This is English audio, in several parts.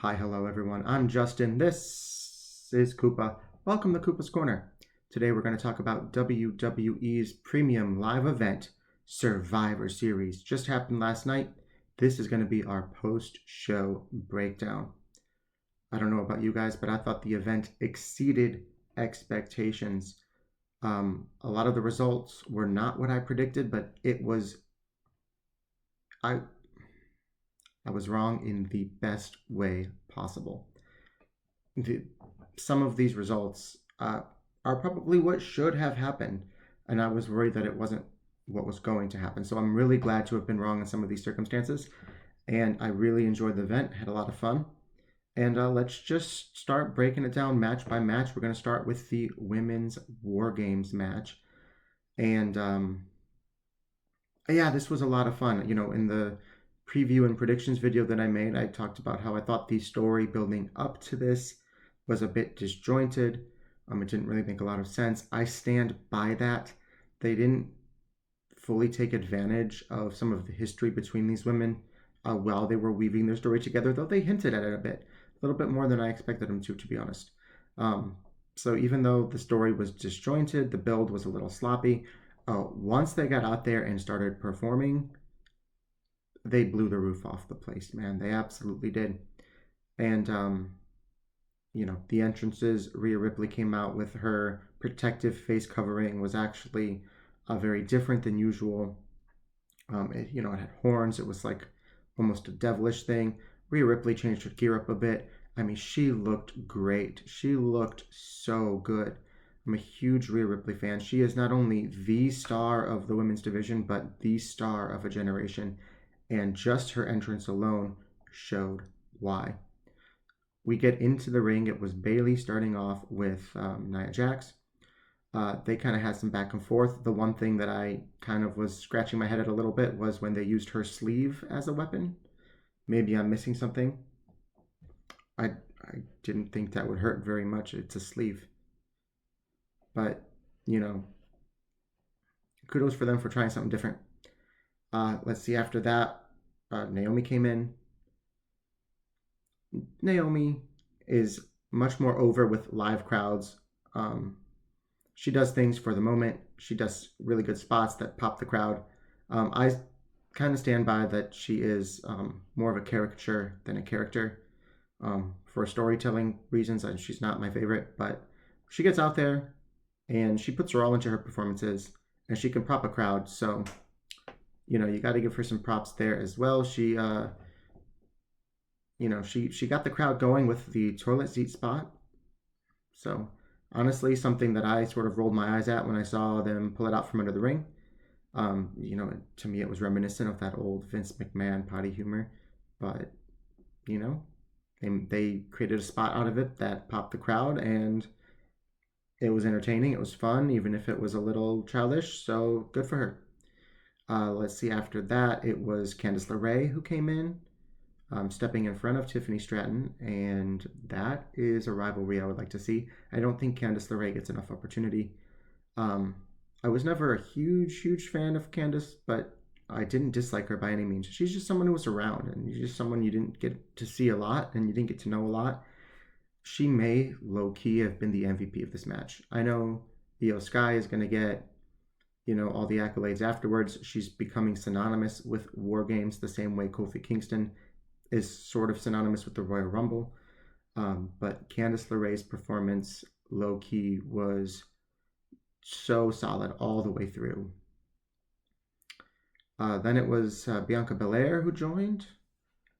Hi, hello everyone. I'm Justin. This is Koopa. Welcome to Koopa's Corner. Today we're going to talk about WWE's premium live event, Survivor Series. Just happened last night. This is going to be our post-show breakdown. I don't know about you guys, but I thought the event exceeded expectations. A lot of the results were not what I predicted, but I was wrong in the best way possible. Some of these results are probably what should have happened, and I was worried that it wasn't what was going to happen. So I'm really glad to have been wrong in some of these circumstances, and I really enjoyed the event, had a lot of fun. And let's just start breaking it down match by match. We're going to start with the Women's War Games match. And yeah, this was a lot of fun. In the preview and predictions video that I made, I talked about how I thought the story building up to this was a bit disjointed. It didn't really make a lot of sense. I stand by that. They didn't fully take advantage of some of the history between these women while they were weaving their story together, though they hinted at it a little bit more than I expected them to be honest. So even though the story was disjointed, the build was a little sloppy, once they got out there and started performing, they blew the roof off the place, man. They absolutely did. And, the entrances, Rhea Ripley came out with her protective face covering, was actually very different than usual. It had horns. It was like almost a devilish thing. Rhea Ripley changed her gear up a bit. I mean, she looked great. She looked so good. I'm a huge Rhea Ripley fan. She is not only the star of the women's division, but the star of a generation. And just her entrance alone showed why. We get into the ring. It was Bayley starting off with Nia Jax. They kind of had some back and forth. The one thing that I kind of was scratching my head at a little bit was when they used her sleeve as a weapon. Maybe I'm missing something. I didn't think that would hurt very much. It's a sleeve. But, kudos for them for trying something different. Let's see, after that, Naomi came in. Naomi is much more over with live crowds. She does things for the moment. She does really good spots that pop the crowd. I kind of stand by that she is more of a caricature than a character. For storytelling reasons, she's not my favorite, but she gets out there and she puts her all into her performances, and she can prop a crowd. So, you got to give her some props there as well. She, she got the crowd going with the toilet seat spot. So, honestly, something that I sort of rolled my eyes at when I saw them pull it out from under the ring. To me, it was reminiscent of that old Vince McMahon potty humor, but they created a spot out of it that popped the crowd, and it was entertaining. It was fun, even if it was a little childish. So good for her. Let's see. After that, it was Candice LeRae who came in, stepping in front of Tiffany Stratton, and that is a rivalry I would like to see. I don't think Candice LeRae gets enough opportunity. I was never a huge fan of Candice, but I didn't dislike her by any means. She's just someone who was around, and she's just someone you didn't get to see a lot, and you didn't get to know a lot. She may low-key have been the MVP of this match. I know Io Sky is going to get, all the accolades afterwards. She's becoming synonymous with War Games the same way Kofi Kingston is sort of synonymous with the Royal Rumble. But Candice LeRae's performance, low-key, was so solid all the way through. Then it was Bianca Belair who joined,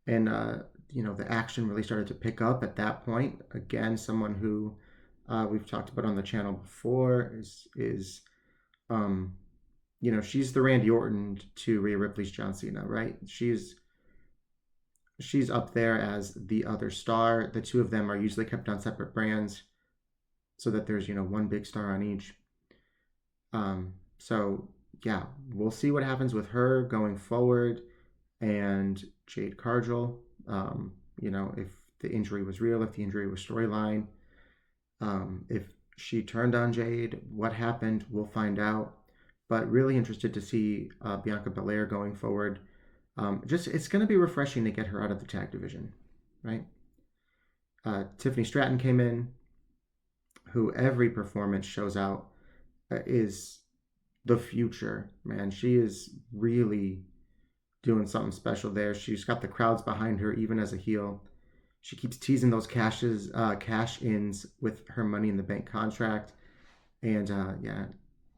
and the action really started to pick up at that point. Again, someone who we've talked about on the channel before is she's the Randy Orton to Rhea Ripley's John Cena, right? She's up there as the other star. The two of them are usually kept on separate brands so that there's one big star on each. So yeah, we'll see what happens with her going forward, and Jade Cargill. If the injury was real, if the injury was storyline, if she turned on Jade, what happened, we'll find out. But really interested to see Bianca Belair going forward. It's going to be refreshing to get her out of the tag division, right? Tiffany Stratton came in, who every performance shows out is the future, man. She is really doing something special there. She's got the crowds behind her, even as a heel. She keeps teasing those cash ins with her Money in the Bank contract, and yeah,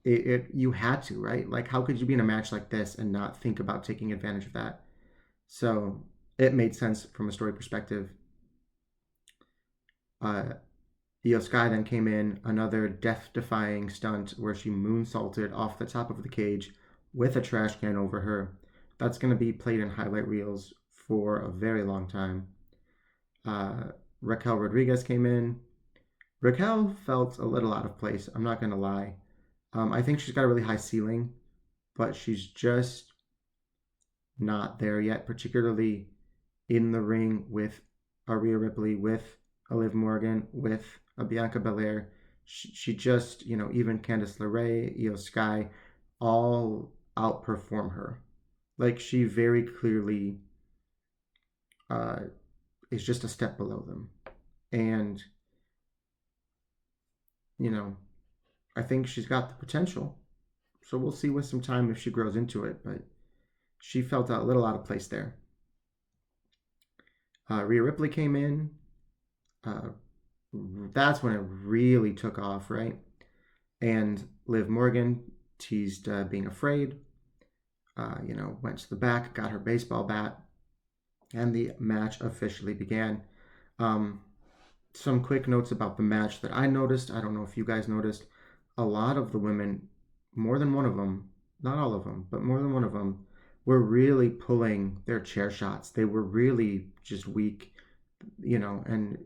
you had to, right? Like, how could you be in a match like this and not think about taking advantage of that? So it made sense from a story perspective. Uh, Io Sky then came in, another death-defying stunt where she moonsaulted off the top of the cage with a trash can over her. That's going to be played in highlight reels for a very long time. Uh, Raquel Rodriguez came in. Raquel felt a little out of place. I'm not going to lie. I think she's got a really high ceiling, but she's just not there yet, particularly in the ring with a Rhea Ripley, with a Liv Morgan, with a Bianca Belair. She just, even Candice LeRae, Io Sky, all outperform her. Like, she very clearly uh, is just a step below them. And, you know, I think she's got the potential. So we'll see with some time if she grows into it. But she felt a little out of place there. Rhea Ripley came in. That's when it really took off, right? And Liv Morgan teased being afraid. Went to the back, got her baseball bat, and the match officially began. Um, some quick notes about the match that I noticed. I don't know if you guys noticed. A lot of the women, more than one of them, not all of them, but more than one of them, were really pulling their chair shots. They were really just weak, and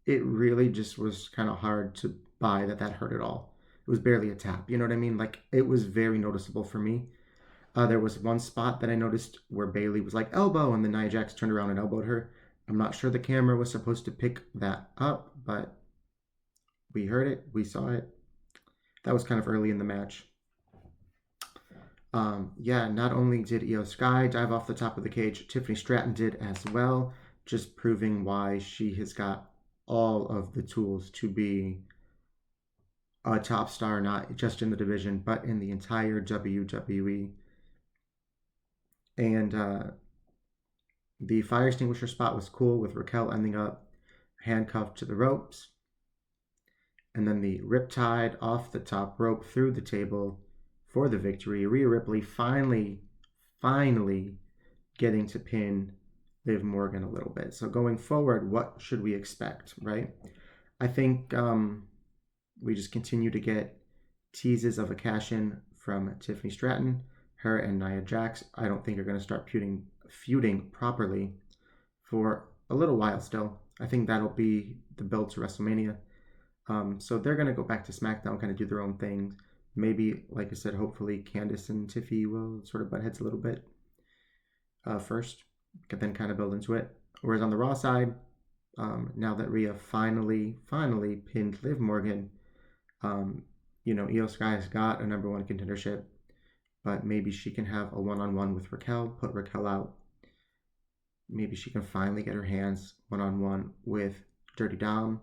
it really just was kind of hard to buy that hurt at all. It was barely a tap, you know what I mean? Like, it was very noticeable for me. There was one spot that I noticed where Bayley was like elbow, and then Nia Jax turned around and elbowed her. I'm not sure the camera was supposed to pick that up, but we heard it, we saw it. That was kind of early in the match. Yeah, not only did Io Sky dive off the top of the cage, Tiffany Stratton did as well, just proving why she has got all of the tools to be a top star, not just in the division, but in the entire WWE. And the fire extinguisher spot was cool, with Raquel ending up handcuffed to the ropes. And then the riptide off the top rope through the table for the victory. Rhea Ripley finally getting to pin Liv Morgan a little bit. So going forward, what should we expect, right? I think we just continue to get teases of a cash-in from Tiffany Stratton. Her and Nia Jax, I don't think are going to start feuding properly for a little while still. I think that'll be the build to WrestleMania. So they're going to go back to SmackDown, kind of do their own thing. Maybe, like I said, hopefully Candice and Tiffy will sort of butt heads a little bit first, then kind of build into it. Whereas on the Raw side, now that Rhea finally pinned Liv Morgan, Io Sky has got a number one contendership, but maybe she can have a one-on-one with Raquel, put Raquel out. Maybe she can finally get her hands one-on-one with Dirty Dom,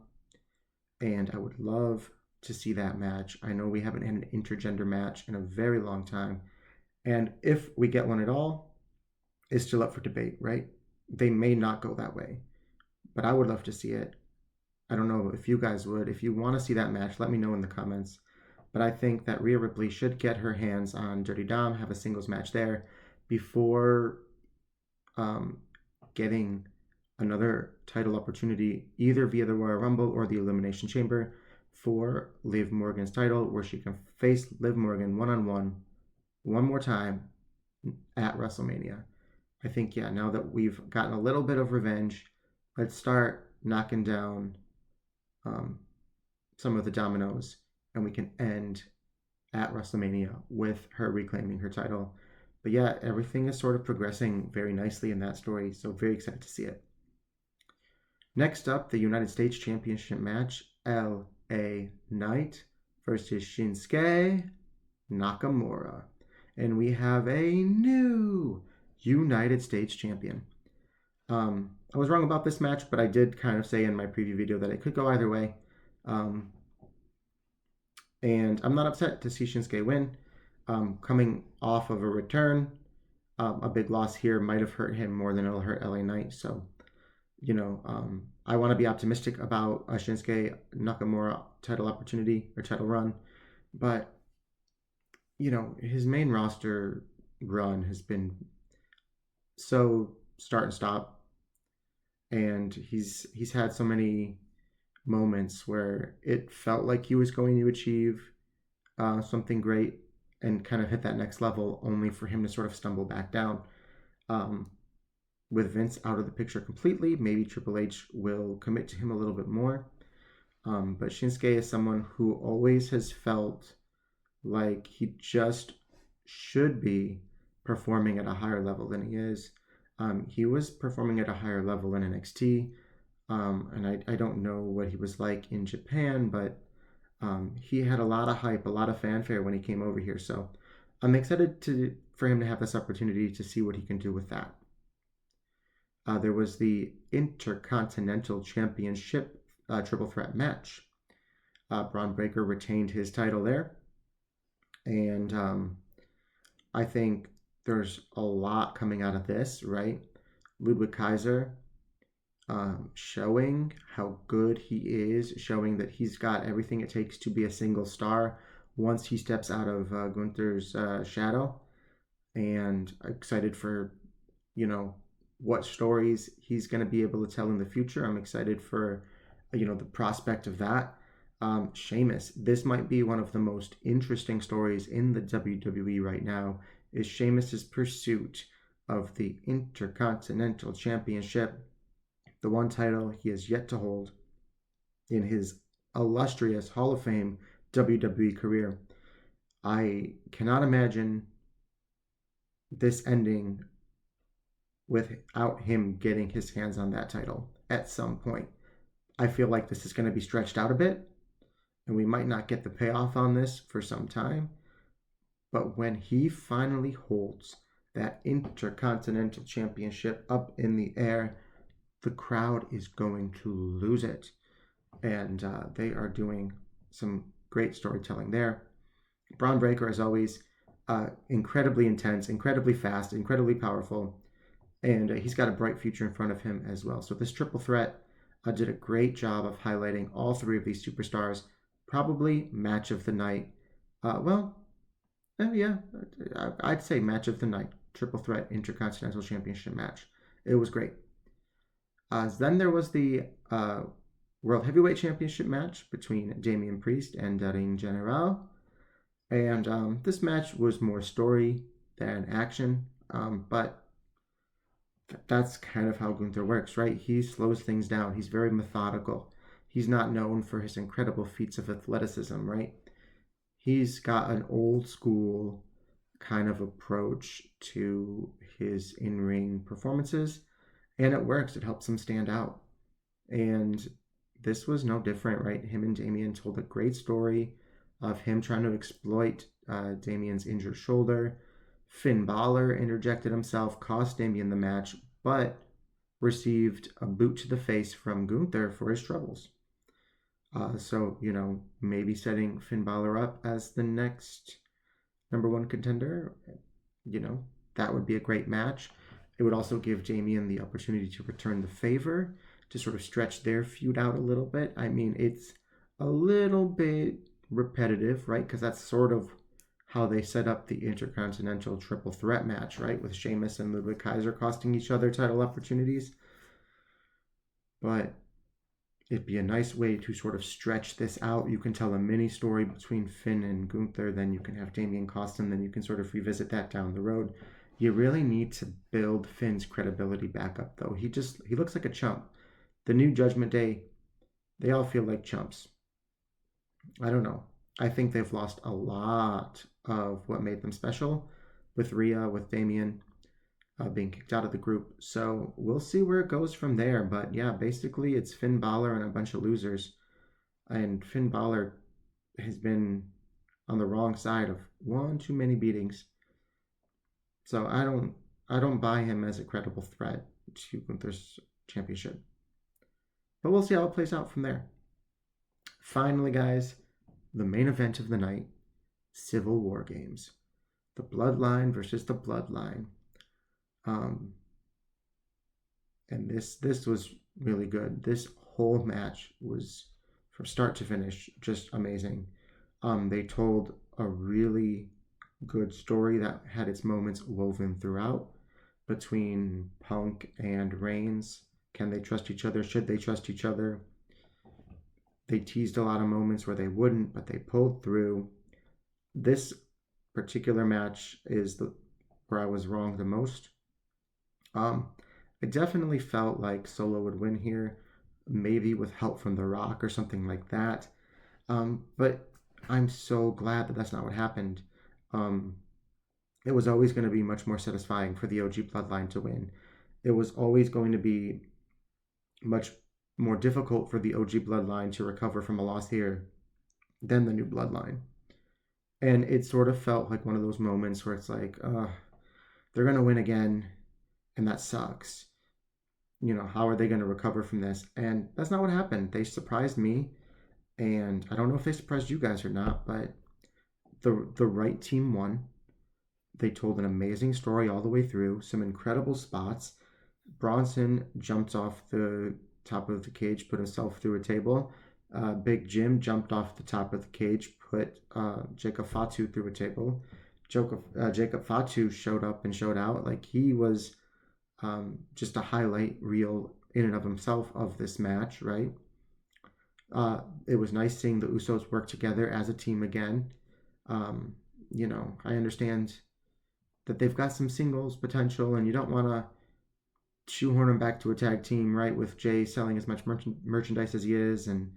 and I would love to see that match. I know we haven't had an intergender match in a very long time, and if we get one at all, it's still up for debate, right? They may not go that way, but I would love to see it. I don't know if you guys would. If you want to see that match, let me know in the comments. But I think that Rhea Ripley should get her hands on Dirty Dom, have a singles match there before getting another title opportunity, either via the Royal Rumble or the Elimination Chamber, for Liv Morgan's title, where she can face Liv Morgan one-on-one one more time at WrestleMania. I think, yeah, now that we've gotten a little bit of revenge, let's start knocking down some of the dominoes, and we can end at WrestleMania with her reclaiming her title. But yeah, everything is sort of progressing very nicely in that story, so very excited to see it. Next up, the United States Championship match, LA Knight versus Shinsuke Nakamura. And we have a new United States champion. I was wrong about this match, but I did kind of say in my preview video that it could go either way. Um, and I'm not upset to see Shinsuke win. Coming off of a return, a big loss here might have hurt him more than it'll hurt LA Knight. So, I want to be optimistic about a Shinsuke Nakamura title opportunity or title run. But, his main roster run has been so start and stop. And he's had so many moments where it felt like he was going to achieve something great and kind of hit that next level, only for him to sort of stumble back down. Um, with Vince out of the picture completely, maybe Triple H will commit to him a little bit more. But Shinsuke is someone who always has felt like he just should be performing at a higher level than he is. He was performing at a higher level in NXT, and I don't know what he was like in Japan, but he had a lot of hype, a lot of fanfare when he came over here. So I'm excited for him to have this opportunity to see what he can do with that. There was the Intercontinental Championship triple threat match. Bron Breakker retained his title there. And I think there's a lot coming out of this, right? Ludwig Kaiser showing how good he is, showing that he's got everything it takes to be a single star once he steps out of Gunther's shadow. And excited for, what stories he's going to be able to tell in the future. I'm excited for, the prospect of that. Sheamus, this might be one of the most interesting stories in the WWE right now, is Sheamus's pursuit of the Intercontinental Championship, the one title he has yet to hold in his illustrious Hall of Fame WWE career. I cannot imagine this ending without him getting his hands on that title at some point. I feel like this is going to be stretched out a bit, and we might not get the payoff on this for some time. But when he finally holds that Intercontinental Championship up in the air, the crowd is going to lose it. And they are doing some great storytelling there. Bron Breakker, as always, incredibly intense, incredibly fast, incredibly powerful. And he's got a bright future in front of him as well. So this triple threat did a great job of highlighting all three of these superstars. Probably match of the night. Yeah, I'd say match of the night. Triple threat Intercontinental Championship match. It was great. Then there was the World Heavyweight Championship match between Damien Priest and Ring General. And this match was more story than action. But that's kind of how Gunther works, right? He slows things down. He's very methodical. He's not known for his incredible feats of athleticism, right? He's got an old school kind of approach to his in-ring performances, and it works. It helps him stand out. And this was no different, right? Him and Damien told a great story of him trying to exploit Damien's injured shoulder. Finn Balor interjected himself, cost Damien the match, but received a boot to the face from Gunther for his troubles. So, maybe setting Finn Balor up as the next number one contender, that would be a great match. It would also give Damien the opportunity to return the favor, to sort of stretch their feud out a little bit. I mean, it's a little bit repetitive, right? Because that's sort of how they set up the Intercontinental Triple Threat match, right? With Sheamus and Ludwig Kaiser costing each other title opportunities. But it'd be a nice way to sort of stretch this out. You can tell a mini story between Finn and Gunther, then you can have Damien cost him, then you can sort of revisit that down the road. You really need to build Finn's credibility back up, though. He looks like a chump. The new Judgment Day, they all feel like chumps. I don't know. I think they've lost a lot of what made them special with Rhea, with Damien being kicked out of the group. So we'll see where it goes from there. But yeah, basically it's Finn Balor and a bunch of losers. And Finn Balor has been on the wrong side of one too many beatings. So I don't buy him as a credible threat to Gunther's championship. But we'll see how it plays out from there. Finally, guys, the main event of the night, Civil War Games. The Bloodline versus the Bloodline. And this was really good. This whole match was, from start to finish, just amazing. They told a really good story that had its moments woven throughout between Punk and Reigns. Can they trust each other? Should they trust each other? They teased a lot of moments where they wouldn't, but they pulled through. This particular match is where I was wrong the most. I definitely felt like Solo would win here, maybe with help from The Rock or something like that. But I'm so glad that that's not what happened. It was always going to be much more satisfying for the OG Bloodline to win. It was always going to be much more difficult for the OG Bloodline to recover from a loss here than the new Bloodline. And it sort of felt like one of those moments where it's like, they're going to win again, and that sucks. How are they going to recover from this? And that's not what happened. They surprised me, and I don't know if they surprised you guys or not, but the right team won. They told an amazing story all the way through, some incredible spots. Bronson jumped off the top of the cage, put himself through a table. Big Jim jumped off the top of the cage, put Jacob Fatu through a table. Jacob Fatu showed up and showed out. Like, he was just a highlight reel in and of himself of this match, right? It was nice seeing the Usos work together as a team again. I understand that they've got some singles potential, and you don't want to shoehorn them back to a tag team, right? With Jay selling as much merchandise as he is and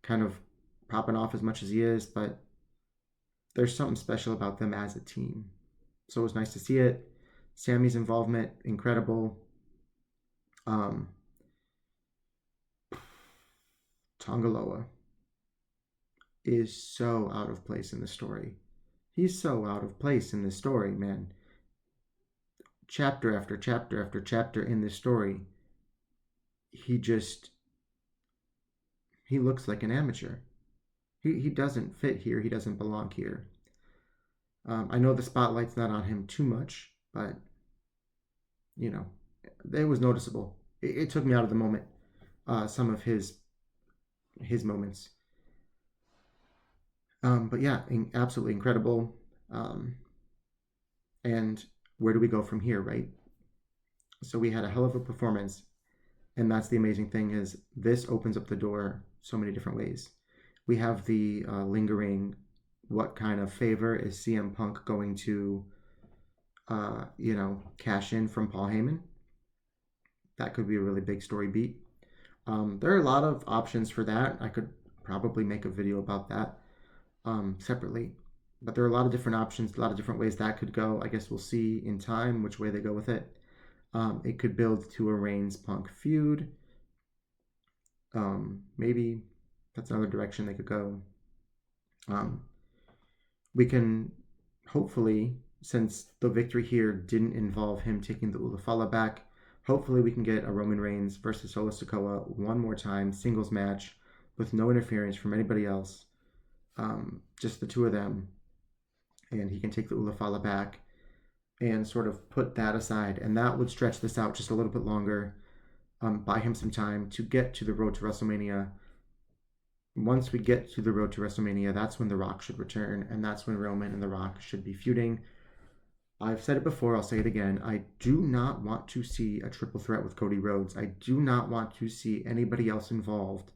kind of popping off as much as he is, but there's something special about them as a team. So it was nice to see it. Sammy's involvement, incredible. Tongaloa is so out of place in the story. He's so out of place in this story, man. Chapter after chapter after chapter in this story, he looks like an amateur. He doesn't fit here. He doesn't belong here. I know the spotlight's not on him too much, but it was noticeable. It took me out of the moment. Some of his moments. But yeah, absolutely incredible. And where do we go from here, right? So we had a hell of a performance, and that's the amazing thing, is this opens up the door so many different ways. We have the lingering, what kind of favor is CM Punk going to cash in from Paul Heyman? That could be a really big story beat. There are a lot of options for that. I could probably make a video about that separately. But there are a lot of different options, a lot of different ways that could go. I guess we'll see in time which way they go with it. It could build to a Reigns-Punk feud. Maybe that's another direction they could go. We can hopefully, since the victory here didn't involve him taking the Ulafala back, hopefully we can get a Roman Reigns versus Solo Sikoa one more time, singles match, with no interference from anybody else. Just the two of them. And he can take the Ulafala back and sort of put that aside. And that would stretch this out just a little bit longer, buy him some time to get to the road to WrestleMania. Once we get to the road to WrestleMania, that's when The Rock should return, and that's when Roman and The Rock should be feuding. I've said it before, I'll say it again. I do not want to see a triple threat with Cody Rhodes. I do not want to see anybody else involved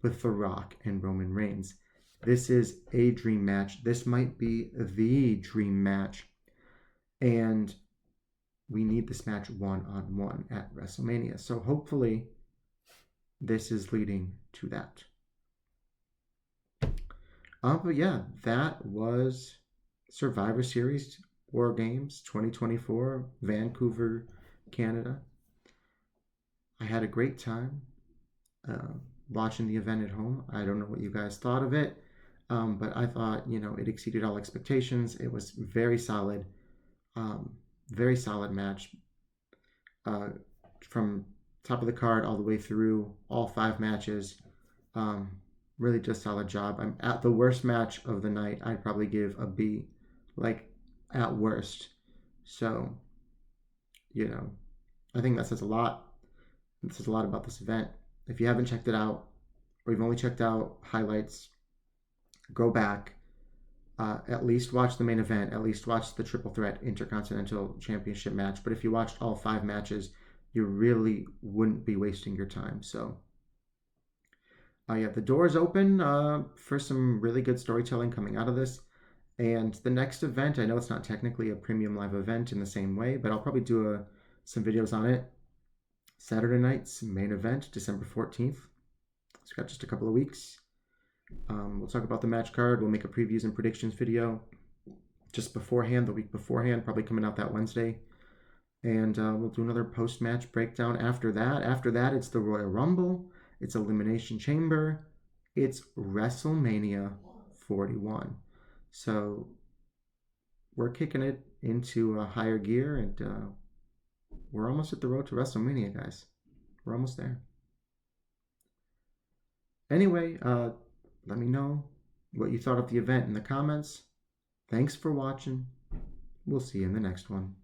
with The Rock and Roman Reigns. This is a dream match. This might be the dream match. And we need this match one-on-one at WrestleMania. So hopefully this is leading to that. But yeah, that was Survivor Series War Games 2024, Vancouver, Canada. I had a great time watching the event at home. I don't know what you guys thought of it, but I thought, it exceeded all expectations. It was very solid match. from top of the card all the way through all 5 matches. Really just solid job. I'm at the worst match of the night. I'd probably give a B, like at worst. So, I think that says a lot. It says a lot about this event. If you haven't checked it out, or you've only checked out highlights, go back. At least watch the main event. At least watch the Triple Threat Intercontinental Championship match. But if you watched all 5 matches, you really wouldn't be wasting your time. So, yeah, the door is open for some really good storytelling coming out of this. And the next event, I know it's not technically a premium live event in the same way, but I'll probably do some videos on it. Saturday night's main event, December 14th. It's got just a couple of weeks. We'll talk about the match card. We'll make a previews and predictions video just beforehand, the week beforehand, probably coming out that Wednesday. And we'll do another post-match breakdown after that. After that, it's the Royal Rumble. It's Elimination Chamber. It's WrestleMania 41. So we're kicking it into a higher gear, and we're almost at the road to WrestleMania, guys. We're almost there. Anyway, let me know what you thought of the event in the comments. Thanks for watching. We'll see you in the next one.